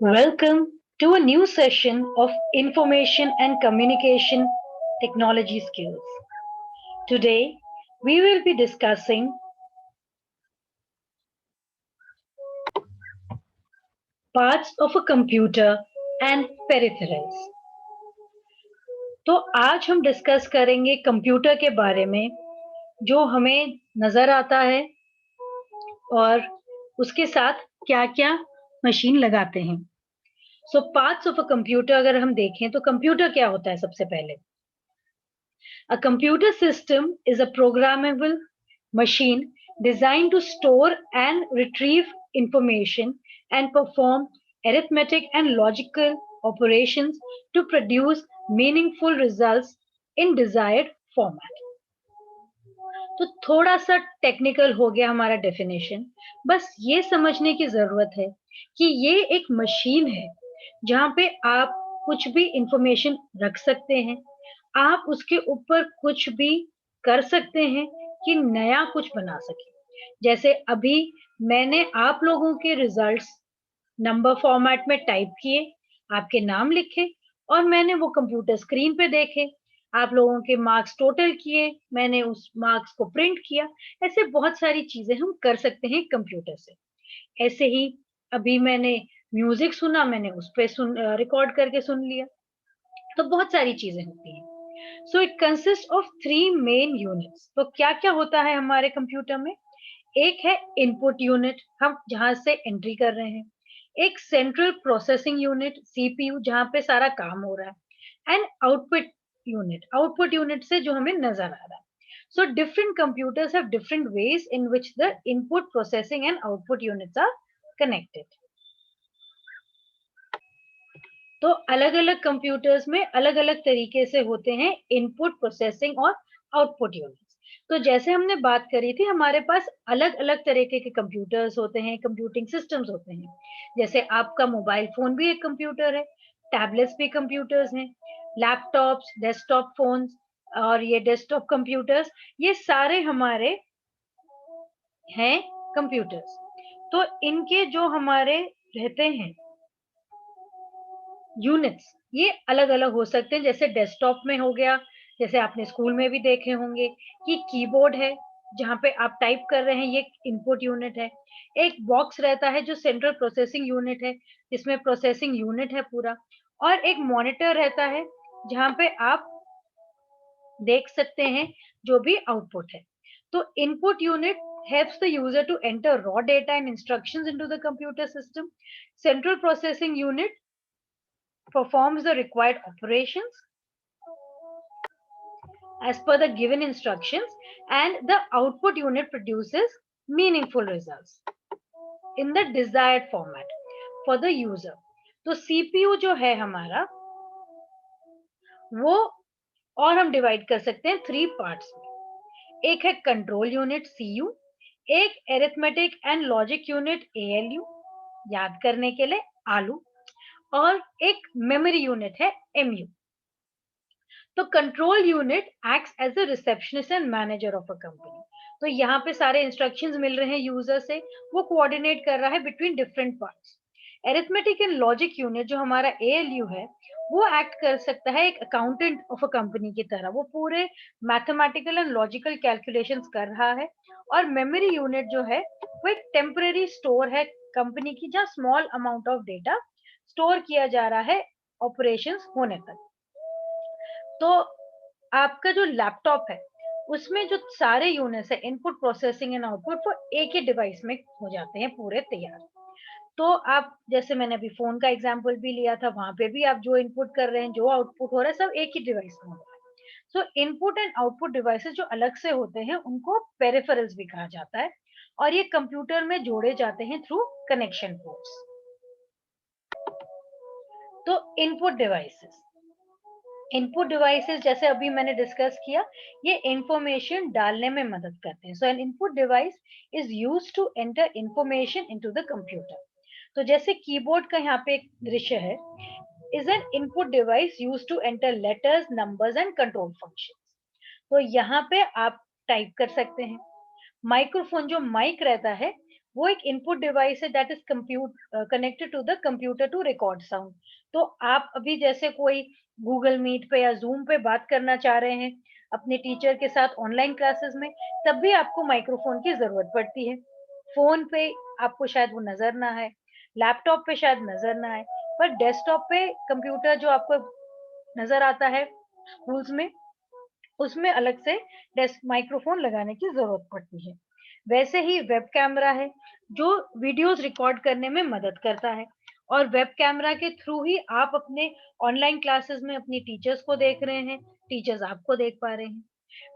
Welcome to a new session of Information and Communication Technology Skills. Today, we will be discussing parts of a computer and peripherals. तो आज हम discuss करेंगे computer के बारे में जो हमें नजर आता है और उसके साथ क्या-क्या मशीन लगाते हैं। सो पार्ट्स ऑफ अ कंप्यूटर अगर हम देखें तो कंप्यूटर क्या होता है सबसे पहले? A computer system is a programmable machine designed to store and retrieve information and perform arithmetic and logical operations to produce meaningful results in desired format. तो थोड़ा सा टेक्निकल हो गया हमारा डेफिनेशन। बस ये समझने की जरूरत है कि ये एक मशीन है जहाँ पे आप कुछ भी इंफॉर्मेशन रख सकते हैं, आप उसके ऊपर कुछ भी कर सकते हैं कि नया कुछ बना सके। जैसे अभी मैंने आप लोगों के रिजल्ट्स नंबर फॉर्मेट में टाइप किए, आपके नाम लिखे और मैंने वो कंप्यूटर स्क्रीन पे देखे। आप लोगों के मार्क्स टोटल किए, मैंने उस मार्क्स को प्रिंट किया। ऐसे बहुत सारी चीजें हम कर सकते हैं कंप्यूटर से। ऐसे ही अभी मैंने म्यूजिक सुना, मैंने उस पे रिकॉर्ड करके सुन लिया। तो बहुत सारी चीजें होती हैं। So it consist of three main units. तो क्या क्या होता है हमारे कंप्यूटर में? एक है इनपुट यूनिट, हम जहां से एंट्री कर रहे हैं। एक सेंट्रल प्रोसेसिंग यूनिट सीपीयू, जहां पे सारा काम हो रहा है। एंड आउटपुट यूनिट से जो हमें नजर आ रहा है। So different computers have different ways in which the input processing and output units are connected. तो अलग-अलग कंप्यूटर्स में अलग-अलग तरीके से होते हैं इनपुट प्रोसेसिंग और आउटपुट यूनिट्स। तो जैसे हमने बात करी थी, हमारे पास अलग-अलग तरीके के कंप्यूटर्स होते हैं, कंप्यूटिंग सिस्टम्स होते हैं। जैसे आपका मोबाइल फोन भी एक कंप्यूटर है, टैबलेट्स भी कंप्यूटर्स हैं, लैपटॉप्स, डेस्कटॉप फोन्स और ये डेस्कटॉप कंप्यूटर्स, ये सारे हमारे हैं कंप्यूटर्स। तो इनके जो हमारे रहते हैं यूनिट्स, ये अलग-अलग हो सकते हैं। जैसे डेस्कटॉप में हो गया, जैसे आपने स्कूल में भी देखे होंगे कि कीबोर्ड है, जहाँ पे आप टाइप कर रहे हैं, ये इनपुट यूनिट है। एक बॉक्स रहता है जो सेंट्रल प्रोसेसिंग यूनिट है, जिसमें प्रोसेसिंग यूनिट है पूरा। और एक मॉनिटर रहता है, जहाँ पे आप देख सकते हैं जो भी आउटपुट है। तो input unit helps the user to enter raw data and instructions into the computer system. Central processing unit performs the required operations as per the given instructions, and the output unit produces meaningful results in the desired format for the user. तो CPU जो है हमारा, वो और हम divide कर सकते हैं थ्री पार्ट्स में। एक है कंट्रोल यूनिट सीयू, एक arithmetic and logic unit ALU, याद करने के लिए आलू, और एक मेमोरी यूनिट है एमयू। तो control unit acts as a receptionist and manager of a company. तो यहाँ पे सारे इंस्ट्रक्शंस मिल रहे हैं यूजर से, वो कोऑर्डिनेट कर रहा है between different parts. Arithmetic and logic unit जो हमारा एएलयू है, वो एक्ट कर सकता है एक अकाउंटेंट ऑफ अ कंपनी की तरह। वो पूरे मैथमेटिकल एंड लॉजिकल कैलकुलेशंस कर रहा है। और मेमोरी यूनिट जो है, वो एक टेम्परेरी स्टोर है कंपनी की, जहाँ small amount of data store किया जा रहा है ऑपरेशंस होने तक। तो आपका जो लैपटॉप है, उसमें जो सारे यूनिट्स है इनपुट प्रोसेसिंग एंड आउटपुट, वो एक ही डिवाइस में हो जाते हैं पूरे तैयार। तो आप, जैसे मैंने अभी फोन का एग्जांपल भी लिया था, वहां पे भी आप जो इनपुट कर रहे हैं, जो आउटपुट हो रहा है, सब एक ही डिवाइस में हो रहा है। सो इनपुट एंड आउटपुट डिवाइसेस जो अलग से होते हैं, उनको पेरिफेरल्स भी कहा जाता है। और ये कंप्यूटर में जोड़े जाते हैं थ्रू कनेक्शन पोर्ट्स। तो इनपुट डिवाइसेस जैसे अभी मैंने डिस्कस किया, ये इंफॉर्मेशन डालने में मदद करते हैं। So an input device is used to enter information into the computer. तो जैसे कीबोर्ड का यहाँ पे एक दृश्य है, is an input device used to enter letters, numbers and control functions. तो यहाँ पे आप टाइप कर सकते हैं। माइक्रोफोन जो माइक रहता है, वो एक इनपुट डिवाइस है that is connected to the computer to record sound. तो आप अभी जैसे कोई गूगल मीट पे या जूम पे बात करना चाह रहे हैं अपने टीचर के साथ ऑनलाइन क्लासेस में, तब भी आपको माइक्रोफोन की जरूरत पड़ती है। फोन पे आपको शायद वो नजर ना आए, लैपटॉप पे शायद नजर ना आए, पर डेस्कटॉप पे कंप्यूटर जो आपको नजर आता है स्कूल्स में, उसमें अलग से डेस्क माइक्रोफोन लगाने की जरूरत पड़ती है। वैसे ही वेब कैमरा है जो वीडियोस रिकॉर्ड करने में मदद करता है, और वेब कैमरा के थ्रू ही आप अपने ऑनलाइन क्लासेस में अपनी टीचर्स को देख रहे हैं, टीचर्स आपको देख पा रहे हैं।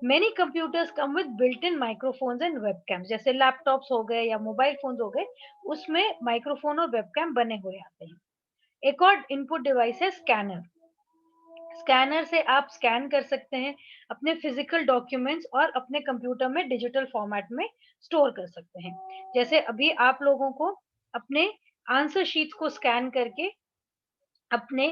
Many computers come with built in microphones and webcam, जैसे लैपटॉप्स हो गए या मोबाइल फोन्स हो गए, उसमें माइक्रोफोन और वेबकैम बने हुए आते हैं। एक और इनपुट डिवाइस है स्कैनर। स्कैनर से आप स्कैन कर सकते हैं अपने फिजिकल डॉक्यूमेंट्स और अपने कंप्यूटर में डिजिटल फॉर्मेट में स्टोर कर सकते हैं। जैसे अभी आप लोगों को अपने आंसर शीट्स को स्कैन करके अपने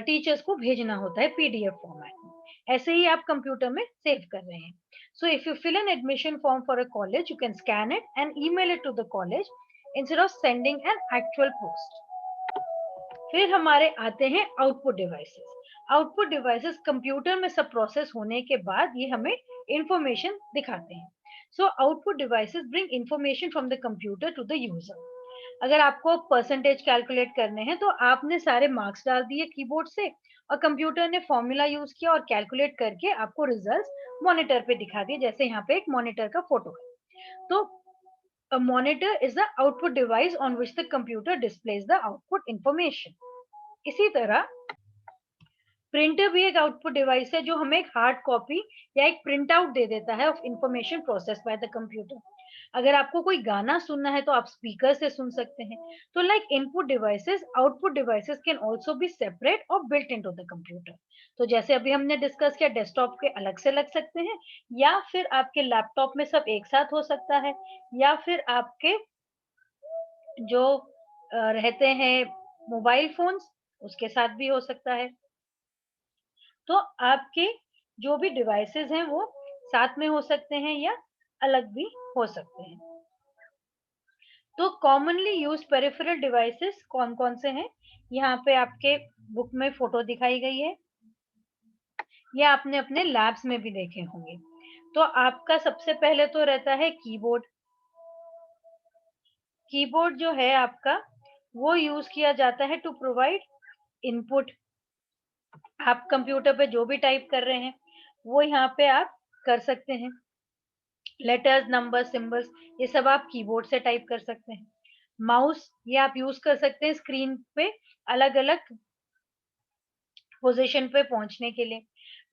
टीचर्स को भेजना होता है पीडीएफ फॉर्मेट में, ऐसे ही आप कंप्यूटर में सेव कर रहे हैं। So if you fill an admission form for a college, you can scan it and email it to the college instead of sending an actual post. फिर हमारे आते हैं output devices. Output devices computer में सब process होने के बाद ये हमें इंफॉर्मेशन दिखाते हैं। So output devices bring information from the computer to the user. अगर आपको परसेंटेज कैलकुलेट करने हैं तो आपने सारे मार्क्स डाल दिए कीबोर्ड से, और कंप्यूटर ने फॉर्मूला यूज किया और कैलकुलेट करके आपको रिजल्ट्स मॉनिटर पे दिखा दिए, जैसे यहाँ पे एक मॉनिटर का फोटो है। तो a monitor is the output device on which the computer displays the output information. इसी तरह प्रिंटर भी एक आउटपुट डिवाइस है जो हमें एक हार्ड कॉपी या एक प्रिंट आउट दे देता है of information process by the computer. अगर आपको कोई गाना सुनना है तो आप स्पीकर से सुन सकते हैं। तो like input devices, output devices can also be separate और बिल्ट इनटू द कंप्यूटर। तो जैसे अभी हमने डिस्कस किया, डेस्कटॉप के अलग से लग सकते हैं, या फिर आपके लैपटॉप में सब एक साथ हो सकता है, या फिर आपके जो रहते हैं मोबाइल फोन्स, उसके साथ भी हो सकता है। तो आपके जो भी डिवाइसेस हैं वो साथ में हो सकते हैं या अलग भी हो सकते हैं। तो कॉमनली यूज्ड पेरिफेरल डिवाइसेस कौन कौन से हैं, यहाँ पे आपके बुक में फोटो दिखाई गई है, ये आपने अपने लैब्स में भी देखे होंगे। तो आपका सबसे पहले तो रहता है कीबोर्ड। कीबोर्ड जो है आपका, वो यूज किया जाता है टू प्रोवाइड इनपुट। आप कंप्यूटर पे जो भी टाइप कर रहे हैं वो यहाँ पे आप कर सकते हैं। लेटर्स, नंबर्स, सिंबल्स, ये सब आप कीबोर्ड से टाइप कर सकते हैं। माउस ये आप यूज कर सकते हैं स्क्रीन पे अलग अलग पोजीशन पे पहुंचने के लिए।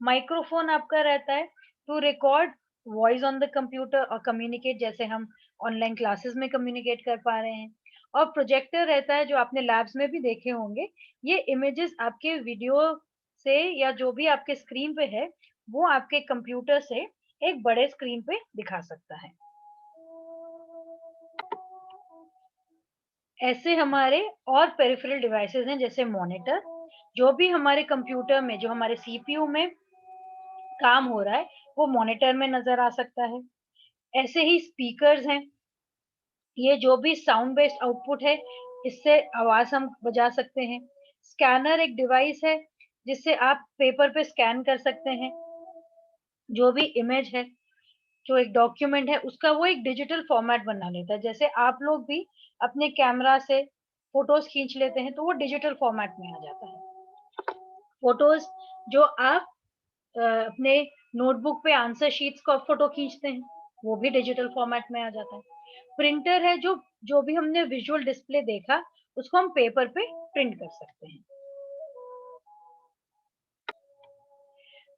माइक्रोफोन आपका रहता है to record voice on the computer और कम्युनिकेट, जैसे हम ऑनलाइन क्लासेस में कम्युनिकेट कर पा रहे हैं। और प्रोजेक्टर रहता है जो आपने लैब्स में भी देखे होंगे, ये इमेजेस आपके वीडियो से या जो भी आपके स्क्रीन पे है वो आपके कंप्यूटर से एक बड़े स्क्रीन पे दिखा सकता है। ऐसे हमारे और पेरिफेरल डिवाइसेस हैं जैसे मॉनिटर, जो भी हमारे कंप्यूटर में, जो हमारे सीपीयू में काम हो रहा है वो मॉनिटर में नजर आ सकता है। ऐसे ही स्पीकर्स हैं, ये जो भी साउंड बेस्ड आउटपुट है, इससे आवाज हम बजा सकते हैं। स्कैनर एक डिवाइस है जिससे आप पेपर पे स्कैन कर सकते हैं जो भी इमेज है, जो एक डॉक्यूमेंट है उसका वो एक डिजिटल फॉर्मेट बना लेता है। जैसे आप लोग भी अपने कैमरा से फोटोज खींच लेते हैं तो वो डिजिटल फॉर्मेट में आ जाता है। फोटोज जो आप अपने नोटबुक पे आंसर शीट्स को फोटो खींचते हैं वो भी डिजिटल फॉर्मेट में आ जाता है। प्रिंटर है जो जो भी हमने विजुअल डिस्प्ले देखा उसको हम पेपर पे प्रिंट कर सकते हैं।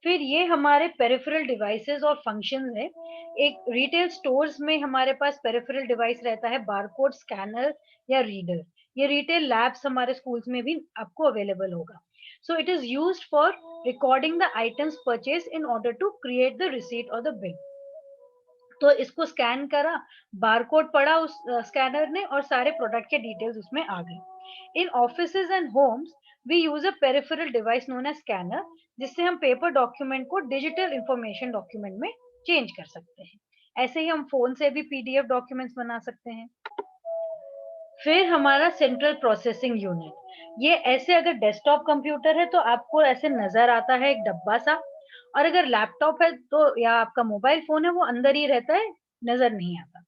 फिर ये हमारे पेरिफेरल डिवाइसेस और फंक्शंस है। एक रिटेल स्टोर्स में हमारे पास पेरिफेरल डिवाइस रहता है बारकोड स्कैनर या रीडर। ये रिटेल लैब्स हमारे स्कूल्स में भी आपको अवेलेबल होगा। So it is used for recording the items purchase in order to create the receipt और द बिल। तो इसको स्कैन करा, बारकोड पड़ा उस स्कैनर ने और सारे प्रोडक्ट के डिटेल्स उसमें आ गए। In offices and homes we use a peripheral device known as scanner, जिससे हम पेपर डॉक्यूमेंट को डिजिटल इंफॉर्मेशन डॉक्यूमेंट में चेंज कर सकते हैं। ऐसे ही हम फोन से भी पीडीएफ डॉक्यूमेंट्स बना सकते हैं। फिर हमारा सेंट्रल प्रोसेसिंग यूनिट, ये ऐसे अगर डेस्कटॉप कंप्यूटर है तो आपको ऐसे नजर आता है एक डब्बा सा, और अगर लैपटॉप है तो या आपका मोबाइल फोन है वो अंदर ही रहता है, नजर नहीं आता।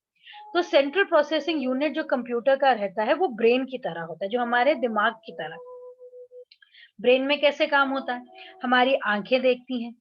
तो सेंट्रल प्रोसेसिंग यूनिट जो कंप्यूटर का रहता है वो ब्रेन की तरह होता है, जो हमारे दिमाग की तरह। ब्रेन में कैसे काम होता है, हमारी आंखें देखती हैं,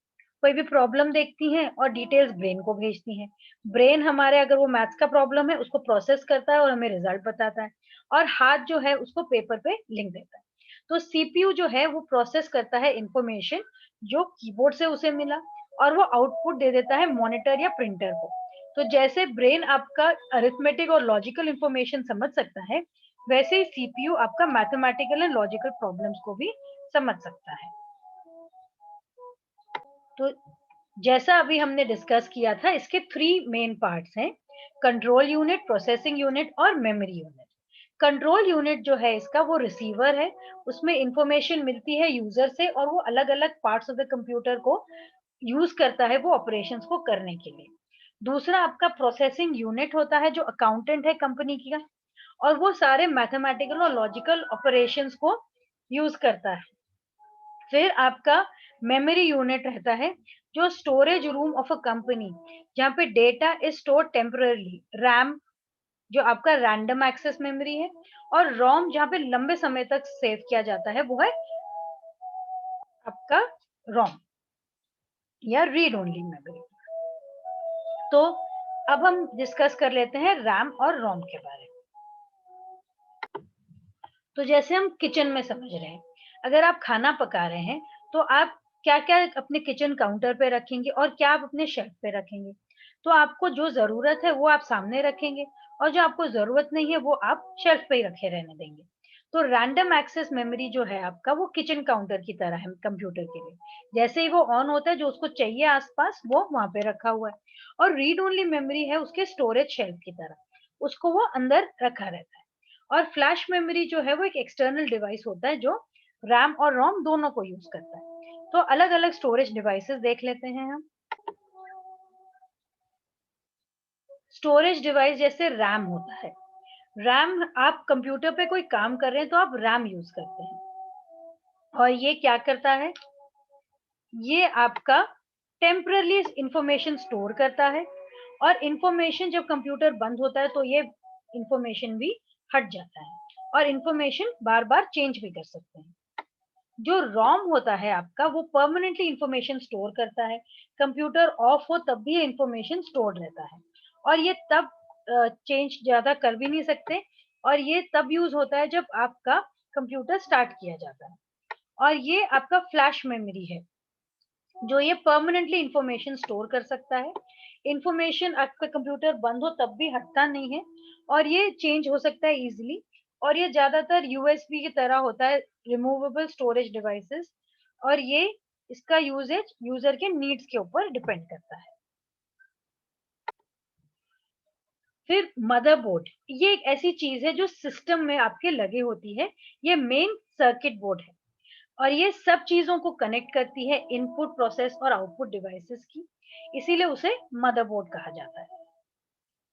कोई भी प्रॉब्लम देखती हैं और डिटेल्स ब्रेन को भेजती हैं। ब्रेन हमारे अगर वो मैथ्स का प्रॉब्लम है उसको प्रोसेस करता है और हमें रिजल्ट बताता है, और हाथ जो है उसको पेपर पे लिख देता है। तो सीपीयू जो है वो प्रोसेस करता है इंफॉर्मेशन जो कीबोर्ड से उसे मिला, और वो आउटपुट दे देता है मॉनिटर या प्रिंटर को। तो जैसे ब्रेन आपका अरिथमेटिक और लॉजिकल इंफॉर्मेशन समझ सकता है, वैसे ही सीपीयू आपका मैथमेटिकल एंड लॉजिकल प्रॉब्लम्स को भी समझ सकता है। तो जैसा अभी हमने डिस्कस किया था, इसके 3 मेन पार्ट्स हैं, कंट्रोल यूनिट, प्रोसेसिंग यूनिट और मेमोरी यूनिट। कंट्रोल यूनिट जो है इसका वो रिसीवर है, उसमें इंफॉर्मेशन मिलती है यूजर से और वो अलग-अलग पार्ट्स ऑफ द कंप्यूटर को यूज करता है वो ऑपरेशंस को करने के लिए। दूसरा आपका प्रोसेसिंग यूनिट होता है जो अकाउंटेंट है कंपनी का, और वो सारे मैथमेटिकल और लॉजिकल ऑपरेशंस को यूज करता है। फिर आपका मेमोरी यूनिट रहता है जो storage room of a company, जहाँ पे data is stored temporarily, RAM जो आपका रैंडम एक्सेस मेमोरी है, और रोम जहाँ पे लंबे समय तक सेव किया जाता है वो है आपका रोम या रीड ओनली मेमोरी। तो अब हम डिस्कस कर लेते हैं रैम और रोम के बारे में। तो जैसे हम किचन में समझ रहे हैं, अगर आप खाना पका रहे हैं तो आप क्या-क्या अपने किचन काउंटर पे रखेंगे और क्या आप अपने शेल्फ पे रखेंगे। तो आपको जो ज़रूरत है वो आप सामने रखेंगे, और जो आपको ज़रूरत नहीं है वो आप शेल्फ पे ही रखे रहने देंगे। तो रैंडम एक्सेस मेमोरी जो है आपका वो किचन काउंटर की तरह है कंप्यूटर के लिए। जैसे ही वो ऑन होता है, जो उसको चाहिए आस-पास वो वहाँ पे रखा हुआ है। और रीड ओनली मेमोरी है उसके स्टोरेज शेल्फ की तरह, उसको वो अंदर रखा रहता है। और फ्लैश मेमोरी जो है वो एक एक्सटर्नल डिवाइस होता है जो रैम और रोम दोनों को यूज करता है। तो अलग-अलग स्टोरेज डिवाइसेस देख लेते हैं हम। स्टोरेज डिवाइस जैसे रैम होता है। रैम, आप कंप्यूटर पे कोई काम कर रहे हैं तो आप रैम यूज करते हैं, और ये क्या करता है, ये आपका टेम्पररी इंफॉर्मेशन स्टोर करता है, और इंफॉर्मेशन जब कंप्यूटर बंद होता है तो ये इंफॉर्मेशन भी हट जाता है, और इंफॉर्मेशन बार बार चेंज भी कर सकते हैं। जो रोम होता है आपका वो परमानेंटली इंफॉर्मेशन स्टोर करता है, कंप्यूटर ऑफ हो तब भी ये इंफॉर्मेशन स्टोर्ड रहता है, और ये तब चेंज ज्यादा कर भी नहीं सकते, और ये तब यूज होता है जब आपका कंप्यूटर स्टार्ट किया जाता है। और ये आपका फ्लैश मेमोरी है जो ये परमानेंटली इंफॉर्मेशन स्टोर कर सकता है। इंफॉर्मेशन आपका कंप्यूटर बंद हो तब भी हटता नहीं है, और ये चेंज हो सकता है इजीली, और ये ज्यादातर यूएसबी की तरह होता है, रिमूवेबल स्टोरेज डिवाइसेस, और ये इसका यूजेज यूजर के नीड्स के ऊपर डिपेंड करता है। फिर मदरबोर्ड, ये एक ऐसी चीज है जो सिस्टम में आपके लगे होती है, ये मेन सर्किट बोर्ड है, और ये सब चीजों को कनेक्ट करती है, इनपुट प्रोसेस और आउटपुट डिवाइसेस की, इसीलिए उसे मदरबोर्ड कहा जाता है।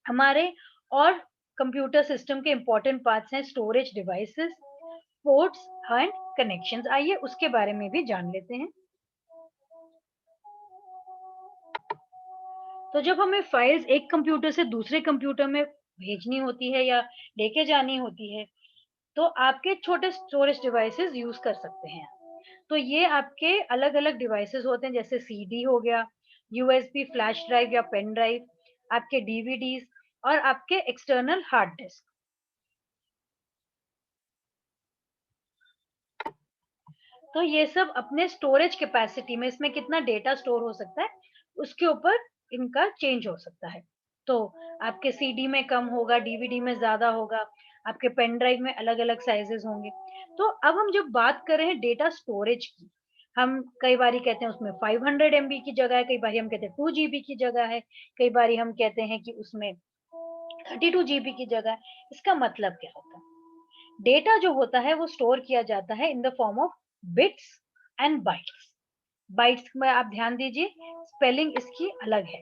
हमारे और कंप्यूटर सिस्टम के इंपॉर्टेंट पार्ट्स हैं storage devices, ports and connections. आइए उसके बारे में भी जान लेते हैं। तो जब हमें फाइल्स एक कंप्यूटर से दूसरे कंप्यूटर में भेजनी होती है या लेके जानी होती है, तो आपके छोटे स्टोरेज डिवाइसेस यूज कर सकते हैं। तो ये आपके अलग-अलग डिवाइसेस होते हैं, जैसे सीडी हो गया, यूएसबी फ्लैश ड्राइव या पेन ड्राइव, आपके डीवीडीज, और आपके एक्सटर्नल हार्ड डिस्क। तो ये सब अपने स्टोरेज कैपेसिटी में, इसमें कितना डेटा स्टोर हो सकता है उसके ऊपर इनका चेंज हो सकता है। तो आपके सीडी में कम होगा, डीवीडी में ज्यादा होगा, आपके पेन ड्राइव में अलग-अलग साइजेस होंगे। तो अब हम जब बात कर रहे हैं डेटा स्टोरेज की, हम कई बारी कहते हैं उसमें 500 एमबी की जगह है, कई बारी हम कहते हैं 2 जीबी की जगह है, कई बारी हम कहते हैं कि उसमें 32 जीबी की जगह है। इसका मतलब क्या होता है? डेटा जो होता है वो स्टोर किया जाता है in the form of bits and bytes. Bytes में आप ध्यान दीजिए, स्पेलिंग इसकी अलग है,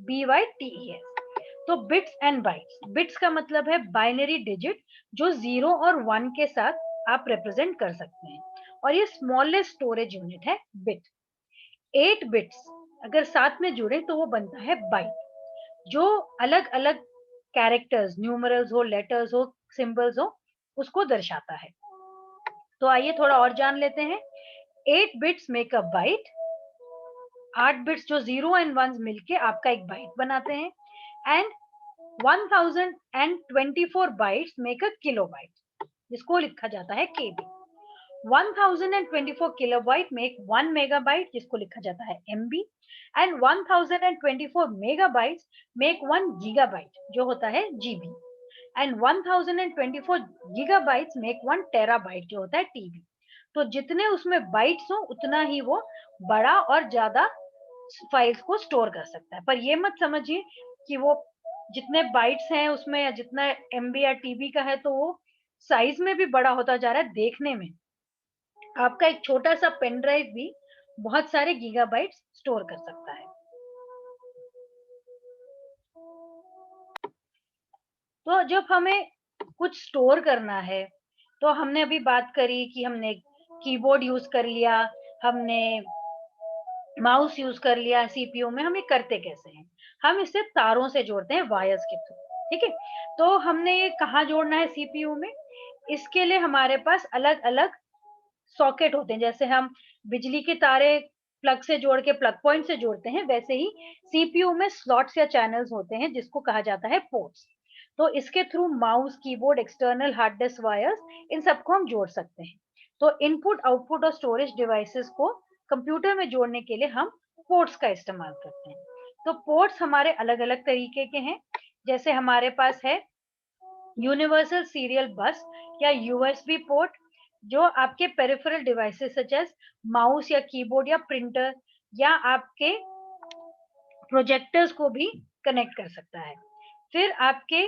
BYTES। तो बिट्स एंड बाइट्स, बिट्स का मतलब है बाइनरी डिजिट जो 0 और 1 के साथ आप रिप्रेजेंट कर सकते हैं, और ये स्मॉलेस्ट स्टोरेज यूनिट है बिट। 8 बिट्स अगर साथ में जुड़े तो वो बनता है बाइट, जो अलग अलग कैरेक्टर्स, न्यूमरल्स हो, लेटर्स हो, सिंबल्स हो, उसको दर्शाता है। तो आइए थोड़ा और जान लेते हैं। 8 bits make a byte, 8 bits जो 0 एंड 1 मिलके आपका एक बाइट बनाते हैं, and 1024 bytes make a kilobyte, जिसको लिखा जाता है केबी। 1024 किलोबाइट मेक 1 मेगाबाइट, जिसको लिखा जाता है MB, and 1024 megabytes make 1 gigabyte, जो होता है GB, and 1024 gigabytes make 1 terabyte, जो होता है टीबी। तो जितने उसमें बाइट्स हो उतना ही वो बड़ा और ज्यादा फाइल्स को स्टोर कर सकता है। पर ये मत समझिए कि वो जितने बाइट्स हैं उसमें या जितना एमबी या टीबी का है तो वो साइज में भी बड़ा होता जा रहा है। देखने में आपका एक छोटा सा पेन ड्राइव भी बहुत सारे गीगाबाइट्स स्टोर कर सकता है। तो जब हमें कुछ स्टोर करना है, तो हमने अभी बात करी कि हमने कीबोर्ड यूज कर लिया, हमने माउस यूज कर लिया सीपीयू में। हम ये करते कैसे हैं? हम इसे तारों से जोड़ते हैं, वायर्स के थ्रू। ठीक है, तो हमने ये कहाँ जोड़ना है सीपीयू में? इसके लिए हमारे पास अलग अलग सॉकेट होते हैं। जैसे हम बिजली के तारे प्लग से जोड़ के प्लग पॉइंट से जोड़ते हैं, वैसे ही सीपीयू में स्लॉट्स या चैनल्स होते हैं जिसको कहा जाता है पोर्ट्स। तो इसके through mouse, keyboard, external hard disk wires, इन सबको हम जोड़ सकते हैं। तो इनपुट, आउटपुट और स्टोरेज डिवाइसेस को कंप्यूटर में जोड़ने के लिए हम पोर्ट्स का इस्तेमाल करते हैं। तो पोर्ट्स हमारे अलग अलग तरीके के हैं। जैसे हमारे पास है यूनिवर्सल सीरियल बस या यूएसबी पोर्ट, जो आपके peripheral devices such as mouse या कीबोर्ड या प्रिंटर या आपके प्रोजेक्टर्स को भी कनेक्ट कर सकता है। फिर आपके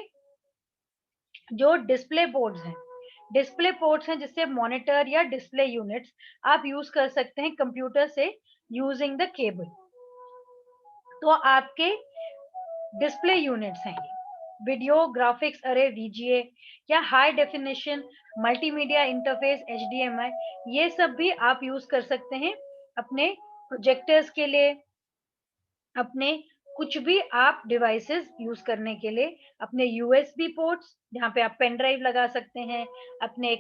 जो डिस्प्ले बोर्ड्स हैं, डिस्प्ले पोर्ट्स हैं जिससे मॉनिटर या डिस्प्ले यूनिट्स आप यूज कर सकते हैं कंप्यूटर से यूजिंग द केबल। तो आपके डिस्प्ले यूनिट्स हैं ये, वीडियो ग्राफिक्स अरे वीजीए या high definition multimedia interface HDMI, ये सब भी आप यूज कर सकते हैं अपने प्रोजेक्टर्स के लिए, अपने कुछ भी आप डिवाइसेस यूज करने के लिए। अपने यूएसबी पोर्ट्स जहाँ पे आप पेन ड्राइव लगा सकते हैं, अपने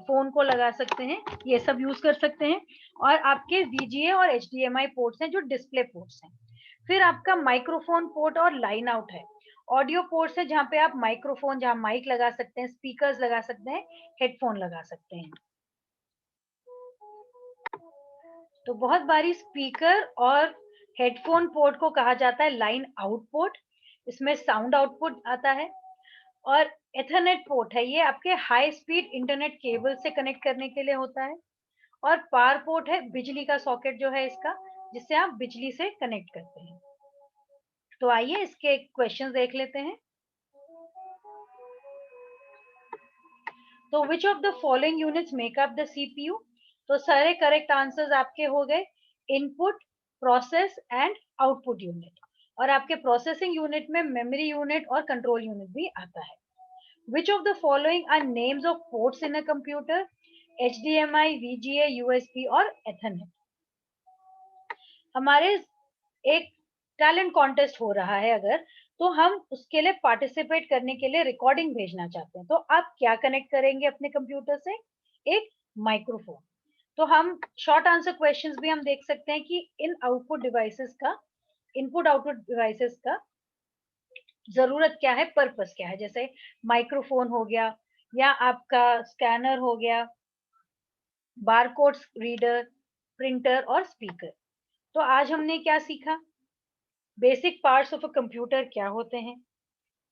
फोन को लगा सकते हैं, ये सब यूज कर सकते हैं। और आपके वीजीए और एचडीएमआई पोर्ट्स हैं जो डिस्प्ले पोर्ट्स हैं। फिर आपका माइक्रोफोन पोर्ट और लाइन आउट है। ऑडियो पोर्ट्स है जहाँ पे आप माइक्रोफोन, जहाँ माइक लगा सकते हैं, स्पीकर्स लगा सकते हैं, हेडफोन लगा सकते हैं। तो बहुत बारी स्पीकर और हेडफोन पोर्ट को कहा जाता है लाइन आउट पोर्ट, इसमें साउंड आउटपुट आता है। और एथरनेट पोर्ट है, ये आपके हाई स्पीड इंटरनेट केबल से कनेक्ट करने के लिए होता है। और पावर पोर्ट है बिजली का सॉकेट जो है इसका, जिससे आप बिजली से कनेक्ट करते हैं। तो आइए इसके क्वेश्चन देख लेते हैं। तो which of the following units make up the CPU? तो सारे करेक्ट आंसर्स आपके हो गए, input, process and output unit. और आपके प्रोसेसिंग यूनिट में मेमोरी यूनिट और कंट्रोल यूनिट भी आता है। Which of the following are names of ports in a computer? HDMI, VGA, USB और एथरनेट। हमारे एक टैलेंट कॉन्टेस्ट हो रहा है अगर, तो हम उसके लिए पार्टिसिपेट करने के लिए रिकॉर्डिंग भेजना चाहते हैं, तो आप क्या कनेक्ट करेंगे अपने कंप्यूटर से? एक माइक्रोफोन। तो हम शॉर्ट आंसर क्वेश्चंस भी हम देख सकते हैं कि इन आउटपुट डिवाइसेस का, इनपुट आउटपुट डिवाइसेस का जरूरत क्या है, पर्पस क्या है। जैसे माइक्रोफोन हो गया, या आपका स्कैनर हो गया, बारकोड रीडर, प्रिंटर और स्पीकर। तो आज हमने क्या सीखा? Basic parts of a computer क्या होते हैं,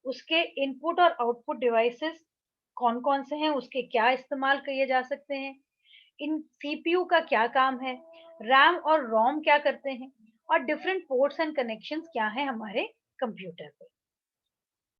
उसके इनपुट और आउटपुट डिवाइसेस कौन-कौन से हैं, उसके क्या इस्तेमाल किए जा सकते हैं, इन सीपीयू का क्या काम है, रैम और रोम क्या करते हैं, और डिफरेंट पोर्ट्स एंड कनेक्शंस क्या हैं हमारे कंप्यूटर पे।